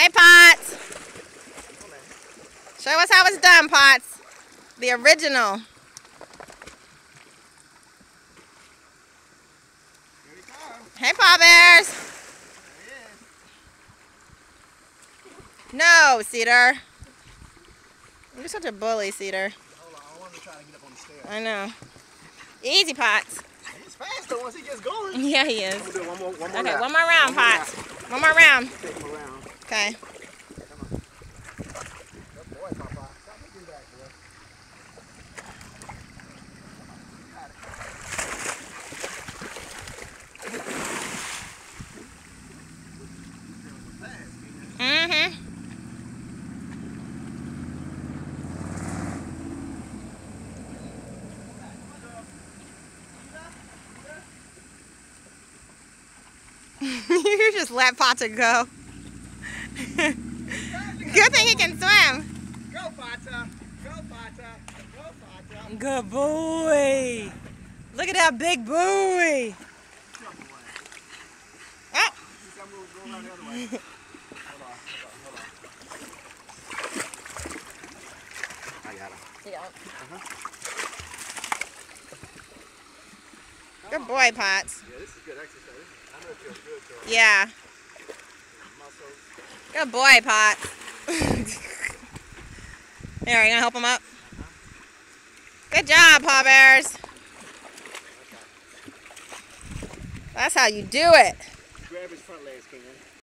Hey, Potts. Show us how it's done, Potts. The original. Hey, Paw Bears. No, Cedar. You're such a bully, Cedar. Hold on, I wanted to try to get up on the stairs. I know. Easy, Potts. He's fast though once he gets going. Yeah, he is. I'm gonna do one more Okay, lap. one more round, Potts. One more round. Take him around. Okay. Come on. Good boy, Papa. Stop making that, boy. Got it. Mm-hmm. You just let Potter go. Good thing he can swim. Go, Pata. Go, Pata. Go, Pata. Good boy. Look at that big buoy. Oh. Go around the other way. Hold on. I got him. Yeah. Good boy, Potts. Yeah, this is good exercise. I know it feels good. Yeah. Muscles. Good boy, Potts. Here, you gonna help him up? Good job, Paw Bears. That's how you do it. Grab his front legs, King.